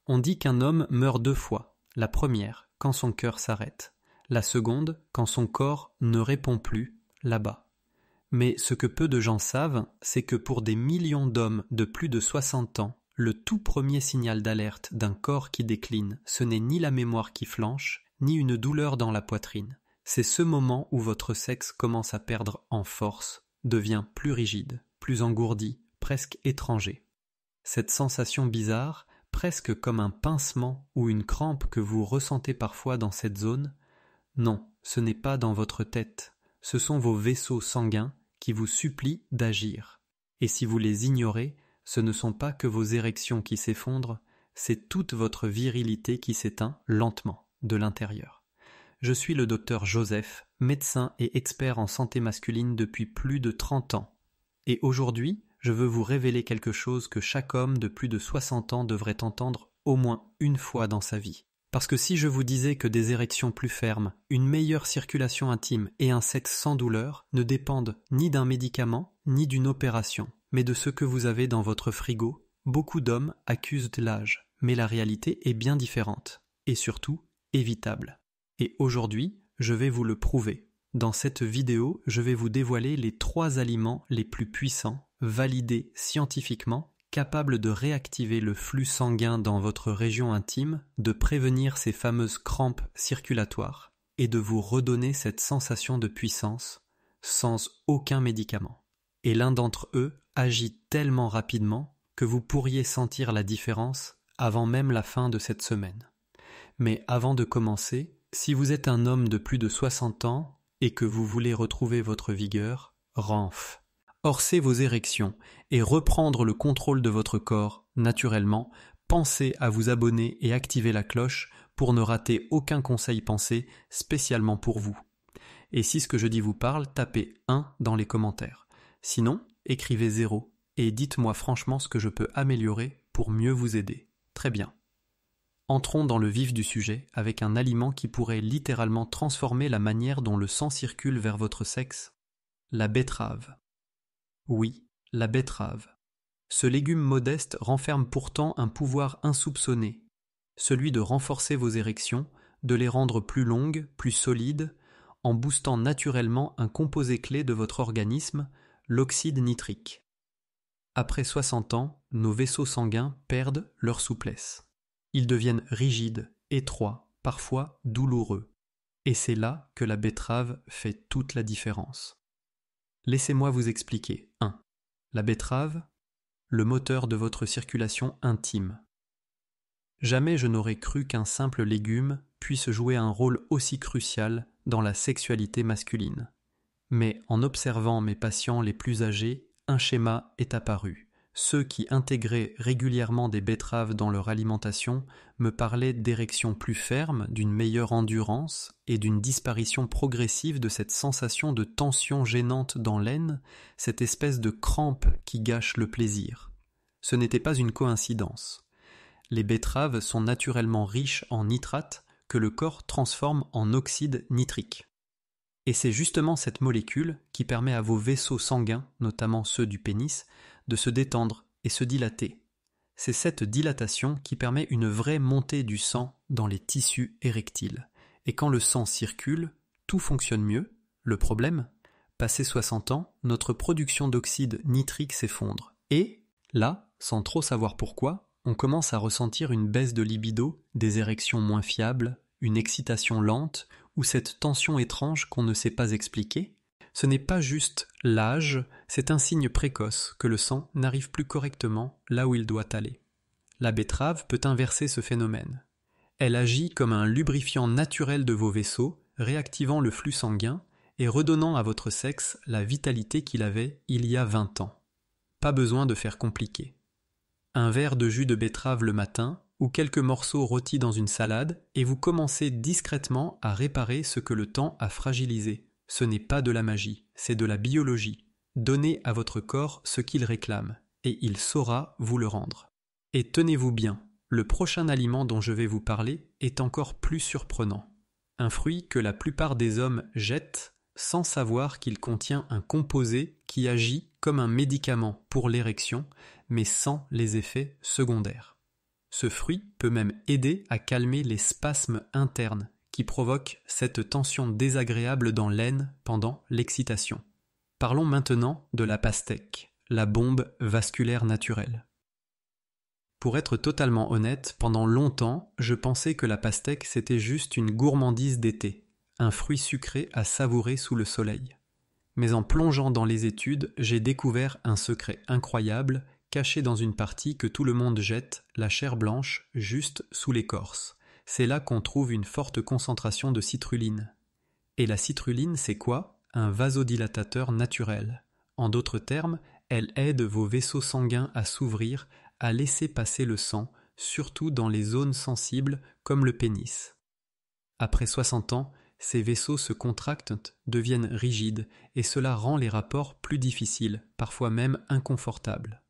On dit qu'un homme meurt 2 fois. La première, quand son cœur s'arrête. La seconde, quand son corps ne répond plus, là-bas. Mais ce que peu de gens savent, c'est que pour des millions d'hommes de plus de 60 ans, le tout premier signal d'alerte d'un corps qui décline, ce n'est ni la mémoire qui flanche, ni une douleur dans la poitrine. C'est ce moment où votre sexe commence à perdre en force, devient plus rigide, plus engourdi, presque étranger. Cette sensation bizarre, presque comme un pincement ou une crampe que vous ressentez parfois dans cette zone, non, ce n'est pas dans votre tête, ce sont vos vaisseaux sanguins qui vous supplient d'agir. Et si vous les ignorez, ce ne sont pas que vos érections qui s'effondrent, c'est toute votre virilité qui s'éteint lentement, de l'intérieur. Je suis le docteur Joseph, médecin et expert en santé masculine depuis plus de 30 ans. Et aujourd'hui, je veux vous révéler quelque chose que chaque homme de plus de 60 ans devrait entendre au moins une fois dans sa vie. Parce que si je vous disais que des érections plus fermes, une meilleure circulation intime et un sexe sans douleur ne dépendent ni d'un médicament ni d'une opération, mais de ce que vous avez dans votre frigo, beaucoup d'hommes accusent de l'âge, mais la réalité est bien différente, et surtout évitable. Et aujourd'hui, je vais vous le prouver. Dans cette vidéo, je vais vous dévoiler les 3 aliments les plus puissants, validés scientifiquement, capables de réactiver le flux sanguin dans votre région intime, de prévenir ces fameuses crampes circulatoires et de vous redonner cette sensation de puissance sans aucun médicament. Et l'un d'entre eux agit tellement rapidement que vous pourriez sentir la différence avant même la fin de cette semaine. Mais avant de commencer, si vous êtes un homme de plus de 60 ans et que vous voulez retrouver votre vigueur, RANF. Orcez vos érections et reprendre le contrôle de votre corps, naturellement, pensez à vous abonner et activer la cloche pour ne rater aucun conseil pensé spécialement pour vous. Et si ce que je dis vous parle, tapez 1 dans les commentaires. Sinon, écrivez 0 et dites-moi franchement ce que je peux améliorer pour mieux vous aider. Très bien. Entrons dans le vif du sujet avec un aliment qui pourrait littéralement transformer la manière dont le sang circule vers votre sexe, la betterave. Oui, la betterave. Ce légume modeste renferme pourtant un pouvoir insoupçonné, celui de renforcer vos érections, de les rendre plus longues, plus solides, en boostant naturellement un composé clé de votre organisme, l'oxyde nitrique. Après 60 ans, nos vaisseaux sanguins perdent leur souplesse. Ils deviennent rigides, étroits, parfois douloureux. Et c'est là que la betterave fait toute la différence. Laissez-moi vous expliquer. 1. La betterave, le moteur de votre circulation intime. Jamais je n'aurais cru qu'un simple légume puisse jouer un rôle aussi crucial dans la sexualité masculine. Mais en observant mes patients les plus âgés, un schéma est apparu. Ceux qui intégraient régulièrement des betteraves dans leur alimentation me parlaient d'érections plus fermes, d'une meilleure endurance et d'une disparition progressive de cette sensation de tension gênante dans l'aine, cette espèce de crampe qui gâche le plaisir. Ce n'était pas une coïncidence. Les betteraves sont naturellement riches en nitrates que le corps transforme en oxyde nitrique. Et c'est justement cette molécule qui permet à vos vaisseaux sanguins, notamment ceux du pénis, de se détendre et se dilater. C'est cette dilatation qui permet une vraie montée du sang dans les tissus érectiles. Et quand le sang circule, tout fonctionne mieux. Le problème, passé 60 ans, notre production d'oxyde nitrique s'effondre. Et, là, sans trop savoir pourquoi, on commence à ressentir une baisse de libido, des érections moins fiables, une excitation lente, ou cette tension étrange qu'on ne sait pas expliquer. Ce n'est pas juste l'âge, c'est un signe précoce que le sang n'arrive plus correctement là où il doit aller. La betterave peut inverser ce phénomène. Elle agit comme un lubrifiant naturel de vos vaisseaux, réactivant le flux sanguin et redonnant à votre sexe la vitalité qu'il avait il y a 20 ans. Pas besoin de faire compliqué. Un verre de jus de betterave le matin ou quelques morceaux rôtis dans une salade et vous commencez discrètement à réparer ce que le temps a fragilisé. Ce n'est pas de la magie, c'est de la biologie. Donnez à votre corps ce qu'il réclame, et il saura vous le rendre. Et tenez-vous bien, le prochain aliment dont je vais vous parler est encore plus surprenant. Un fruit que la plupart des hommes jettent sans savoir qu'il contient un composé qui agit comme un médicament pour l'érection, mais sans les effets secondaires. Ce fruit peut même aider à calmer les spasmes internes qui provoquent cette tension désagréable dans l'aine pendant l'excitation. Parlons maintenant de la pastèque, la bombe vasculaire naturelle. Pour être totalement honnête, pendant longtemps, je pensais que la pastèque c'était juste une gourmandise d'été, un fruit sucré à savourer sous le soleil. Mais en plongeant dans les études, j'ai découvert un secret incroyable caché dans une partie que tout le monde jette, la chair blanche, juste sous l'écorce. C'est là qu'on trouve une forte concentration de citrulline. Et la citrulline, c'est quoi? Un vasodilatateur naturel. En d'autres termes, elle aide vos vaisseaux sanguins à s'ouvrir, à laisser passer le sang, surtout dans les zones sensibles comme le pénis. Après 60 ans, ces vaisseaux se contractent, deviennent rigides, et cela rend les rapports plus difficiles, parfois même inconfortables.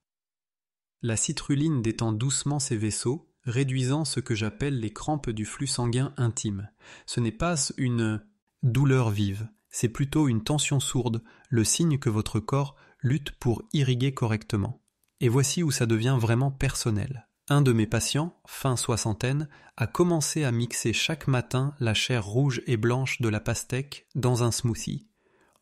La citrulline détend doucement ces vaisseaux, réduisant ce que j'appelle les crampes du flux sanguin intime. Ce n'est pas une douleur vive, c'est plutôt une tension sourde, le signe que votre corps lutte pour irriguer correctement. Et voici où ça devient vraiment personnel. Un de mes patients, fin soixantaine, a commencé à mixer chaque matin la chair rouge et blanche de la pastèque dans un smoothie.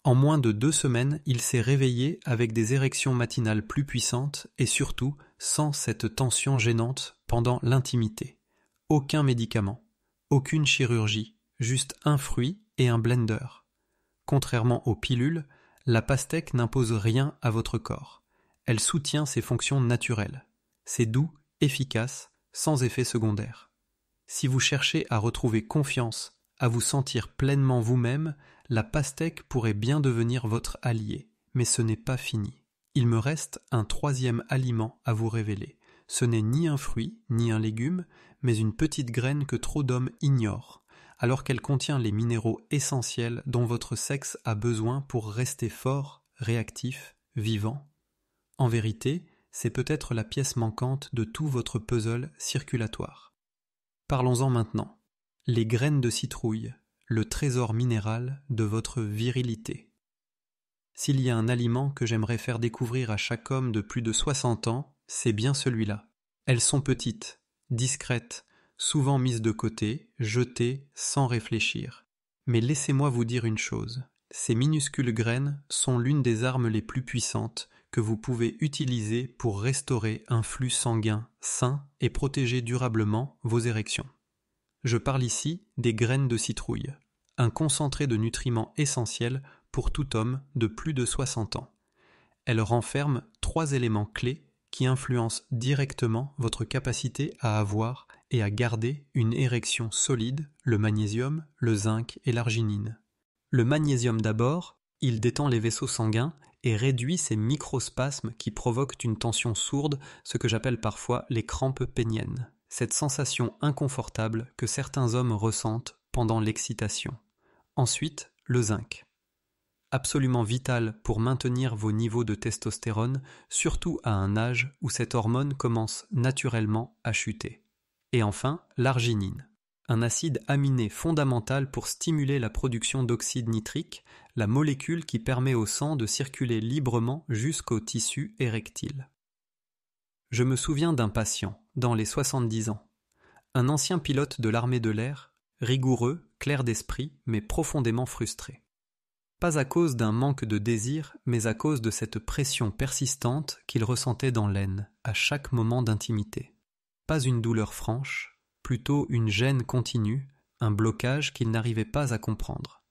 En moins de 2 semaines, il s'est réveillé avec des érections matinales plus puissantes et surtout sans cette tension gênante pendant l'intimité. Aucun médicament, aucune chirurgie, juste un fruit et un blender. Contrairement aux pilules, la pastèque n'impose rien à votre corps. Elle soutient ses fonctions naturelles. C'est doux, efficace, sans effet secondaire. Si vous cherchez à retrouver confiance, à vous sentir pleinement vous-même, la pastèque pourrait bien devenir votre allié. Mais ce n'est pas fini. Il me reste un 3e aliment à vous révéler. Ce n'est ni un fruit, ni un légume, mais une petite graine que trop d'hommes ignorent, alors qu'elle contient les minéraux essentiels dont votre sexe a besoin pour rester fort, réactif, vivant. En vérité, c'est peut-être la pièce manquante de tout votre puzzle circulatoire. Parlons-en maintenant. Les graines de citrouille, le trésor minéral de votre virilité. S'il y a un aliment que j'aimerais faire découvrir à chaque homme de plus de 60 ans, c'est bien celui-là. Elles sont petites, discrètes, souvent mises de côté, jetées sans réfléchir. Mais laissez-moi vous dire une chose, ces minuscules graines sont l'une des armes les plus puissantes que vous pouvez utiliser pour restaurer un flux sanguin sain et protéger durablement vos érections. Je parle ici des graines de citrouille, un concentré de nutriments essentiels pour tout homme de plus de 60 ans. Elle renferme 3 éléments clés qui influencent directement votre capacité à avoir et à garder une érection solide, le magnésium, le zinc et l'arginine. Le magnésium d'abord, il détend les vaisseaux sanguins et réduit ces microspasmes qui provoquent une tension sourde, ce que j'appelle parfois les crampes péniennes. Cette sensation inconfortable que certains hommes ressentent pendant l'excitation. Ensuite, le zinc. Absolument vital pour maintenir vos niveaux de testostérone, surtout à un âge où cette hormone commence naturellement à chuter. Et enfin, l'arginine, un acide aminé fondamental pour stimuler la production d'oxyde nitrique, la molécule qui permet au sang de circuler librement jusqu'au tissu érectile. Je me souviens d'un patient, dans les 70 ans, un ancien pilote de l'armée de l'air, rigoureux, clair d'esprit, mais profondément frustré. Pas à cause d'un manque de désir, mais à cause de cette pression persistante qu'il ressentait dans l'aine, à chaque moment d'intimité. Pas une douleur franche, plutôt une gêne continue, un blocage qu'il n'arrivait pas à comprendre.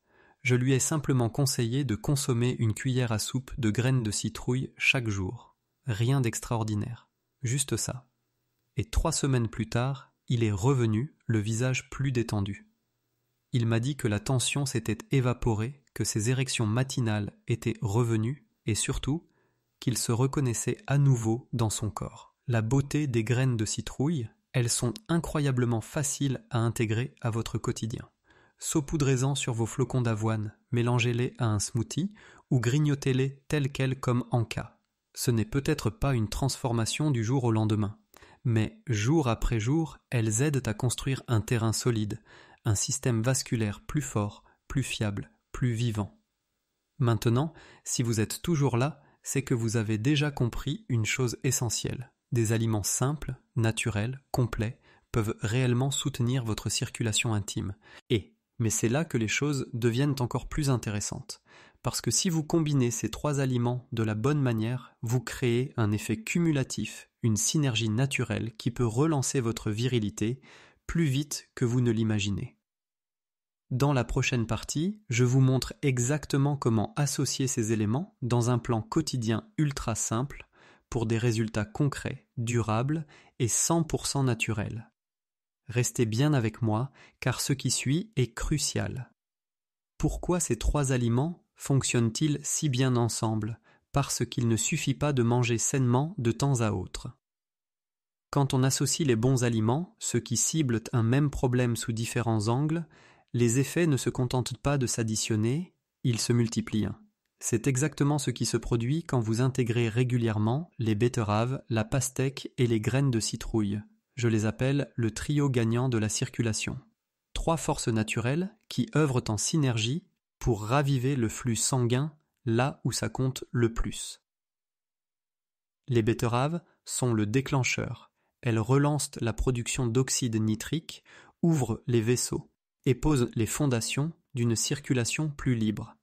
Je lui ai simplement conseillé de consommer une cuillère à soupe de graines de citrouille chaque jour. Rien d'extraordinaire, juste ça. Et 3 semaines plus tard, il est revenu, le visage plus détendu. Il m'a dit que la tension s'était évaporée, que ses érections matinales étaient revenues et surtout qu'il se reconnaissait à nouveau dans son corps. La beauté des graines de citrouille, elles sont incroyablement faciles à intégrer à votre quotidien. Saupoudrez-en sur vos flocons d'avoine, mélangez-les à un smoothie ou grignotez-les tels quels comme en cas. Ce n'est peut-être pas une transformation du jour au lendemain, mais jour après jour, elles aident à construire un terrain solide, un système vasculaire plus fort, plus fiable, plus vivant. Maintenant, si vous êtes toujours là, c'est que vous avez déjà compris une chose essentielle. des aliments simples, naturels, complets, peuvent réellement soutenir votre circulation intime. Mais c'est là que les choses deviennent encore plus intéressantes. Parce que si vous combinez ces 3 aliments de la bonne manière, vous créez un effet cumulatif, une synergie naturelle qui peut relancer votre virilité plus vite que vous ne l'imaginez. Dans la prochaine partie, je vous montre exactement comment associer ces éléments dans un plan quotidien ultra simple pour des résultats concrets, durables et 100% naturels. Restez bien avec moi, car ce qui suit est crucial. Pourquoi ces 3 aliments fonctionnent-ils si bien ensemble? Parce qu'il ne suffit pas de manger sainement de temps à autre. Quand on associe les bons aliments, ceux qui ciblent un même problème sous différents angles, les effets ne se contentent pas de s'additionner, ils se multiplient. C'est exactement ce qui se produit quand vous intégrez régulièrement les betteraves, la pastèque et les graines de citrouille. Je les appelle le trio gagnant de la circulation. 3 forces naturelles qui œuvrent en synergie pour raviver le flux sanguin là où ça compte le plus. Les betteraves sont le déclencheur. Elles relancent la production d'oxyde nitrique, ouvrent les vaisseaux et posent les fondations d'une circulation plus libre.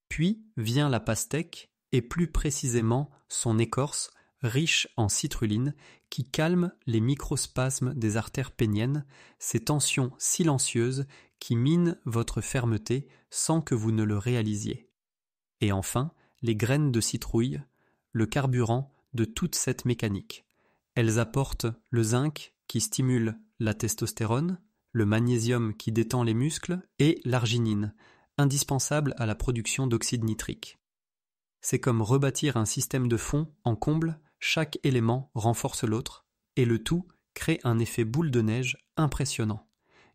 Puis vient la pastèque et plus précisément son écorce riche en citrulline qui calme les microspasmes des artères péniennes, ces tensions silencieuses qui minent votre fermeté sans que vous ne le réalisiez. Et enfin, les graines de citrouille, le carburant de toute cette mécanique. Elles apportent le zinc qui stimule la testostérone, le magnésium qui détend les muscles et l'arginine, indispensable à la production d'oxyde nitrique. C'est comme rebâtir un système de fond en comble, chaque élément renforce l'autre, et le tout crée un effet boule de neige impressionnant.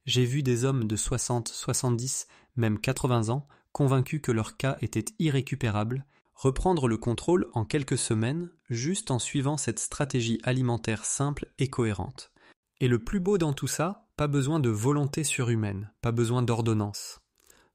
J'ai vu des hommes de 60, 70, même 80 ans, convaincus que leur cas était irrécupérable, reprendre le contrôle en quelques semaines, juste en suivant cette stratégie alimentaire simple et cohérente. Et le plus beau dans tout ça, pas besoin de volonté surhumaine, pas besoin d'ordonnance.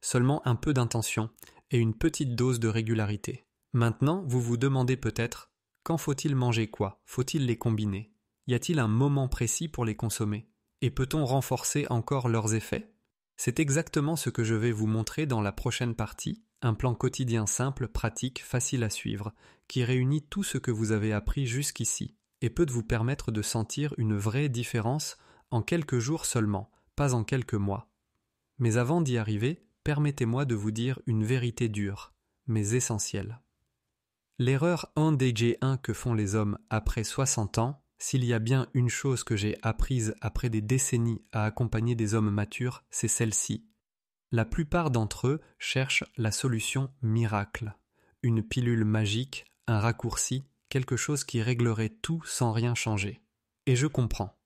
Seulement un peu d'intention et une petite dose de régularité. Maintenant, vous vous demandez peut-être, quand faut-il manger quoi? Faut-il les combiner? Y a-t-il un moment précis pour les consommer? Et peut-on renforcer encore leurs effets? C'est exactement ce que je vais vous montrer dans la prochaine partie, un plan quotidien simple, pratique, facile à suivre, qui réunit tout ce que vous avez appris jusqu'ici, et peut vous permettre de sentir une vraie différence en quelques jours seulement, pas en quelques mois. Mais avant d'y arriver, permettez-moi de vous dire une vérité dure, mais essentielle. L'erreur 1DJ1 que font les hommes après 60 ans, s'il y a bien une chose que j'ai apprise après des décennies à accompagner des hommes matures, c'est celle-ci. La plupart d'entre eux cherchent la solution miracle, une pilule magique, un raccourci, quelque chose qui réglerait tout sans rien changer. Et je comprends.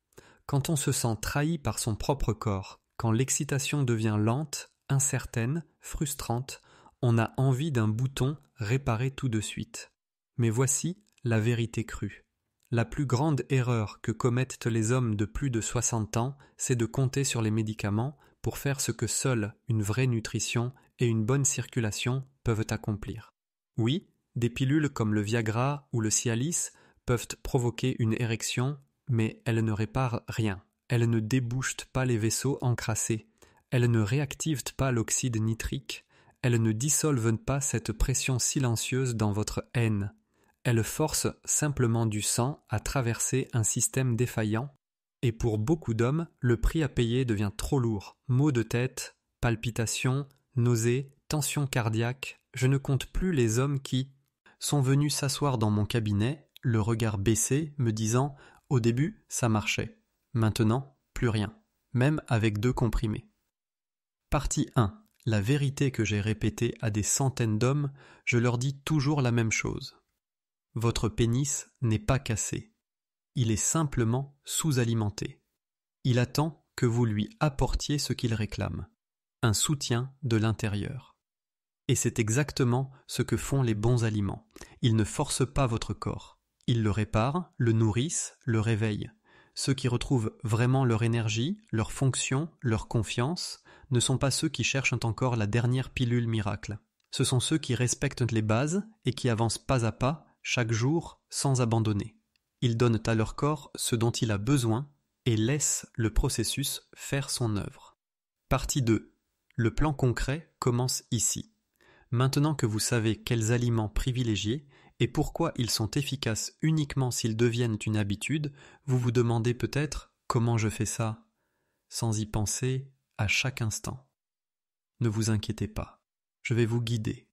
Quand on se sent trahi par son propre corps, quand l'excitation devient lente, incertaine, frustrante, on a envie d'un bouton réparé tout de suite. Mais voici la vérité crue. La plus grande erreur que commettent les hommes de plus de 60 ans, c'est de compter sur les médicaments pour faire ce que seule une vraie nutrition et une bonne circulation peuvent accomplir. Oui, des pilules comme le Viagra ou le Cialis peuvent provoquer une érection, mais elles ne réparent rien. Elles ne débouchent pas les vaisseaux encrassés. Elles ne réactivent pas l'oxyde nitrique. Elles ne dissolvent pas cette pression silencieuse dans votre haine. Elles forcent simplement du sang à traverser un système défaillant. Et pour beaucoup d'hommes, le prix à payer devient trop lourd. Maux de tête, palpitations, nausées, tension cardiaque. Je ne compte plus les hommes qui sont venus s'asseoir dans mon cabinet, le regard baissé, me disant « Au début, ça marchait. Maintenant, plus rien. Même avec 2 comprimés. » Partie 1. La vérité que j'ai répétée à des centaines d'hommes, je leur dis toujours la même chose. Votre pénis n'est pas cassé. Il est simplement sous-alimenté. Il attend que vous lui apportiez ce qu'il réclame, un soutien de l'intérieur. Et c'est exactement ce que font les bons aliments. Ils ne forcent pas votre corps. Ils le réparent, le nourrissent, le réveillent. Ceux qui retrouvent vraiment leur énergie, leur fonction, leur confiance, ne sont pas ceux qui cherchent encore la dernière pilule miracle. Ce sont ceux qui respectent les bases et qui avancent pas à pas, chaque jour, sans abandonner. Ils donnent à leur corps ce dont il a besoin et laissent le processus faire son œuvre. Partie 2. Le plan concret commence ici. Maintenant que vous savez quels aliments privilégier et pourquoi ils sont efficaces uniquement s'ils deviennent une habitude, vous vous demandez peut-être comment je fais ça, sans y penser à chaque instant. Ne vous inquiétez pas, je vais vous guider.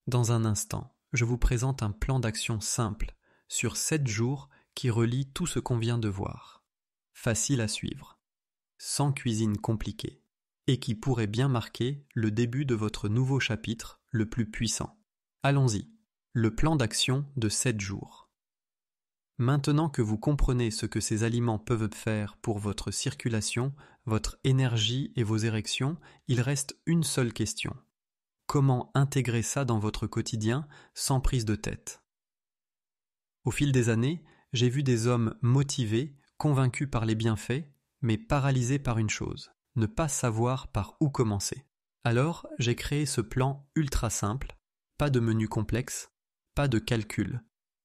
Dans un instant, je vous présente un plan d'action simple sur 7 jours qui relie tout ce qu'on vient de voir. Facile à suivre, sans cuisine compliquée, et qui pourrait bien marquer le début de votre nouveau chapitre le plus puissant. Allons-y, le plan d'action de 7 jours. Maintenant que vous comprenez ce que ces aliments peuvent faire pour votre circulation, votre énergie et vos érections, il reste une seule question. Comment intégrer ça dans votre quotidien sans prise de tête? Au fil des années, j'ai vu des hommes motivés, convaincus par les bienfaits, mais paralysés par une chose, ne pas savoir par où commencer. Alors, j'ai créé ce plan ultra simple, pas de menu complexe, pas de calcul,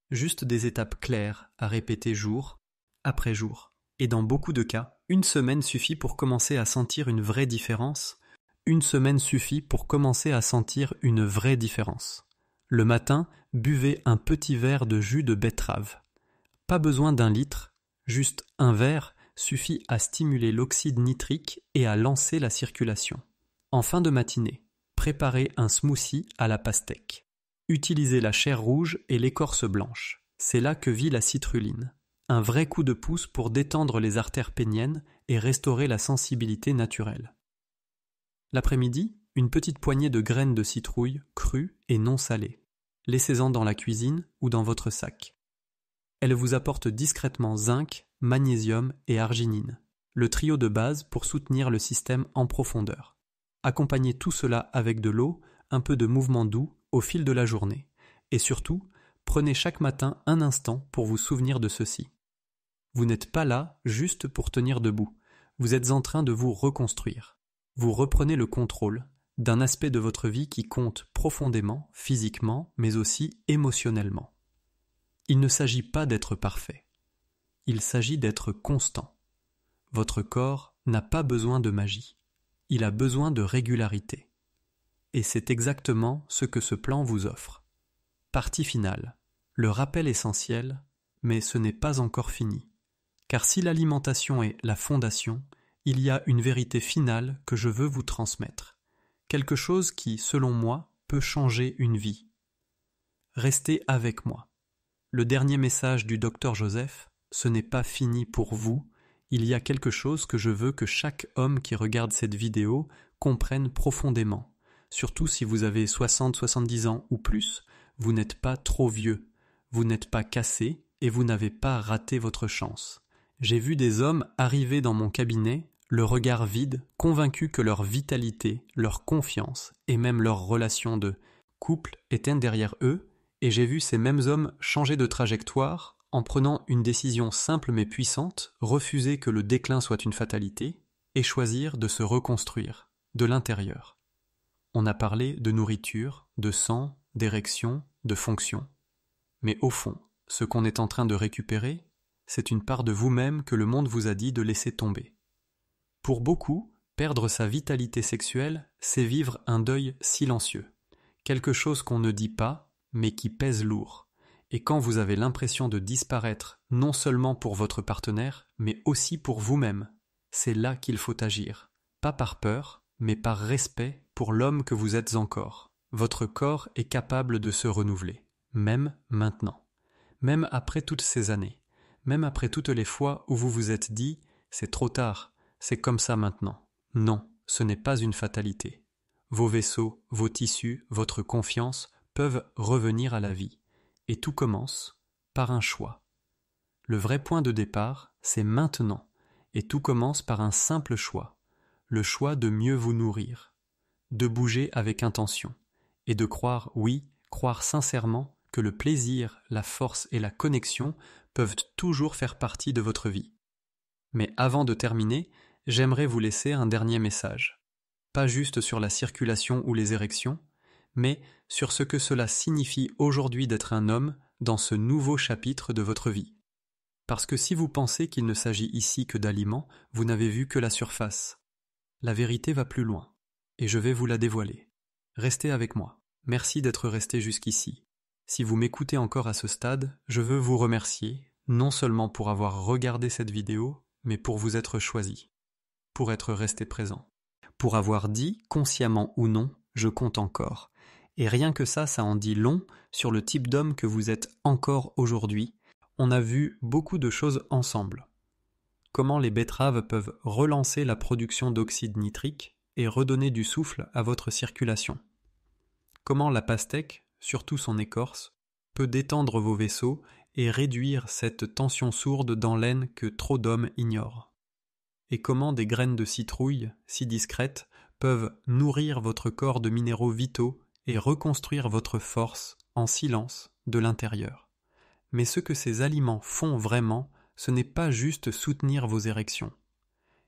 juste des étapes claires à répéter jour après jour. Et dans beaucoup de cas, une semaine suffit pour commencer à sentir une vraie différence. Une semaine suffit pour commencer à sentir une vraie différence. Le matin, buvez un petit verre de jus de betterave. Pas besoin d'1 litre, juste un verre suffit à stimuler l'oxyde nitrique et à lancer la circulation. En fin de matinée, préparez un smoothie à la pastèque. Utilisez la chair rouge et l'écorce blanche. C'est là que vit la citrulline. Un vrai coup de pouce pour détendre les artères péniennes et restaurer la sensibilité naturelle. L'après-midi, une petite poignée de graines de citrouille crues et non salées. Laissez-en dans la cuisine ou dans votre sac. Elles vous apportent discrètement zinc, magnésium et arginine, le trio de base pour soutenir le système en profondeur. Accompagnez tout cela avec de l'eau, un peu de mouvement doux au fil de la journée. Et surtout, prenez chaque matin un instant pour vous souvenir de ceci. Vous n'êtes pas là juste pour tenir debout. Vous êtes en train de vous reconstruire. Vous reprenez le contrôle d'un aspect de votre vie qui compte profondément, physiquement, mais aussi émotionnellement. Il ne s'agit pas d'être parfait. Il s'agit d'être constant. Votre corps n'a pas besoin de magie. Il a besoin de régularité. Et c'est exactement ce que ce plan vous offre. Partie finale. Le rappel essentiel, mais ce n'est pas encore fini. Car si l'alimentation est la fondation, il y a une vérité finale que je veux vous transmettre. Quelque chose qui, selon moi, peut changer une vie. Restez avec moi. Le dernier message du Dr Joseph, ce n'est pas fini pour vous. Il y a quelque chose que je veux que chaque homme qui regarde cette vidéo comprenne profondément. Surtout si vous avez 60-70 ans ou plus, vous n'êtes pas trop vieux, vous n'êtes pas cassé et vous n'avez pas raté votre chance. J'ai vu des hommes arriver dans mon cabinet, le regard vide, convaincus que leur vitalité, leur confiance et même leur relation de couple étaient derrière eux, et j'ai vu ces mêmes hommes changer de trajectoire en prenant une décision simple mais puissante, refuser que le déclin soit une fatalité et choisir de se reconstruire de l'intérieur. On a parlé de nourriture, de sang, d'érection, de fonction. Mais au fond, ce qu'on est en train de récupérer, c'est une part de vous-même que le monde vous a dit de laisser tomber. Pour beaucoup, perdre sa vitalité sexuelle, c'est vivre un deuil silencieux. Quelque chose qu'on ne dit pas, mais qui pèse lourd. Et quand vous avez l'impression de disparaître, non seulement pour votre partenaire, mais aussi pour vous-même, c'est là qu'il faut agir. Pas par peur, mais par respect pour l'homme que vous êtes encore. Votre corps est capable de se renouveler, même maintenant. Même après toutes ces années. Même après toutes les fois où vous vous êtes dit « c'est trop tard, c'est comme ça maintenant ». Non, ce n'est pas une fatalité. Vos vaisseaux, vos tissus, votre confiance peuvent revenir à la vie. Et tout commence par un choix. Le vrai point de départ, c'est maintenant. Et tout commence par un simple choix. Le choix de mieux vous nourrir. De bouger avec intention. Et de croire, oui, croire sincèrement que le plaisir, la force et la connexion peuvent toujours faire partie de votre vie. Mais avant de terminer, j'aimerais vous laisser un dernier message. Pas juste sur la circulation ou les érections, mais sur ce que cela signifie aujourd'hui d'être un homme dans ce nouveau chapitre de votre vie. Parce que si vous pensez qu'il ne s'agit ici que d'aliments, vous n'avez vu que la surface. La vérité va plus loin, et je vais vous la dévoiler. Restez avec moi. Merci d'être resté jusqu'ici. Si vous m'écoutez encore à ce stade, je veux vous remercier, non seulement pour avoir regardé cette vidéo, mais pour vous être choisi, pour être resté présent, pour avoir dit, consciemment ou non, je compte encore. Et rien que ça en dit long sur le type d'homme que vous êtes encore aujourd'hui. On a vu beaucoup de choses ensemble. Comment les betteraves peuvent relancer la production d'oxyde nitrique et redonner du souffle à votre circulation. Comment la pastèque, surtout son écorce, peut détendre vos vaisseaux et réduire cette tension sourde dans l'aine que trop d'hommes ignorent. Et comment des graines de citrouille, si discrètes, peuvent nourrir votre corps de minéraux vitaux et reconstruire votre force en silence de l'intérieur. Mais ce que ces aliments font vraiment, ce n'est pas juste soutenir vos érections.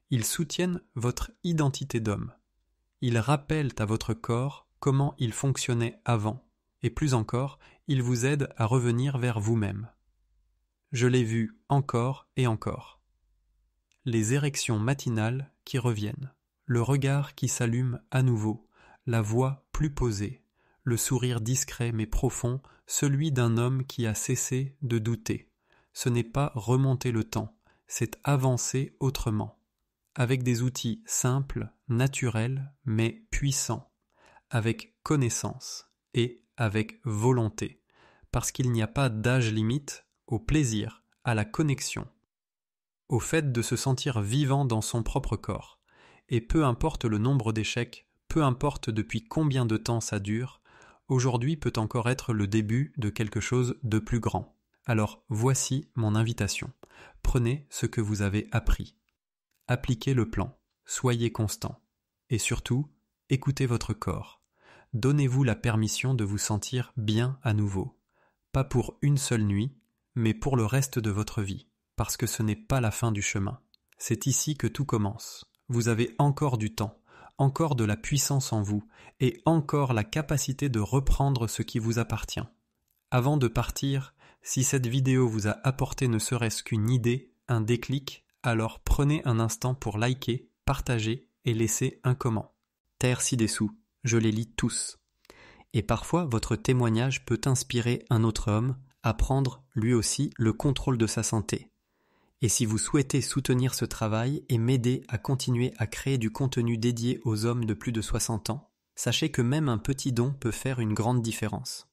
Ils soutiennent votre identité d'homme. Ils rappellent à votre corps comment il fonctionnait avant, et plus encore, ils vous aident à revenir vers vous-même. Je l'ai vu encore et encore. Les érections matinales qui reviennent, le regard qui s'allume à nouveau, la voix plus posée, le sourire discret mais profond, celui d'un homme qui a cessé de douter. Ce n'est pas remonter le temps, c'est avancer autrement, avec des outils simples, naturels, mais puissants, avec connaissance et avec volonté, parce qu'il n'y a pas d'âge limite au plaisir, à la connexion, au fait de se sentir vivant dans son propre corps. Et peu importe le nombre d'échecs, peu importe depuis combien de temps ça dure, aujourd'hui peut encore être le début de quelque chose de plus grand. Alors voici mon invitation. Prenez ce que vous avez appris. Appliquez le plan. Soyez constant. Et surtout, écoutez votre corps. Donnez-vous la permission de vous sentir bien à nouveau. Pas pour une seule nuit, mais pour le reste de votre vie. Parce que ce n'est pas la fin du chemin. C'est ici que tout commence. Vous avez encore du temps, encore de la puissance en vous, et encore la capacité de reprendre ce qui vous appartient. Avant de partir, si cette vidéo vous a apporté ne serait-ce qu'une idée, un déclic, alors prenez un instant pour liker, partager et laisser un comment. Terre ci-dessous, je les lis tous. Et parfois, votre témoignage peut inspirer un autre homme à prendre, lui aussi, le contrôle de sa santé. Et si vous souhaitez soutenir ce travail et m'aider à continuer à créer du contenu dédié aux hommes de plus de 60 ans, sachez que même un petit don peut faire une grande différence.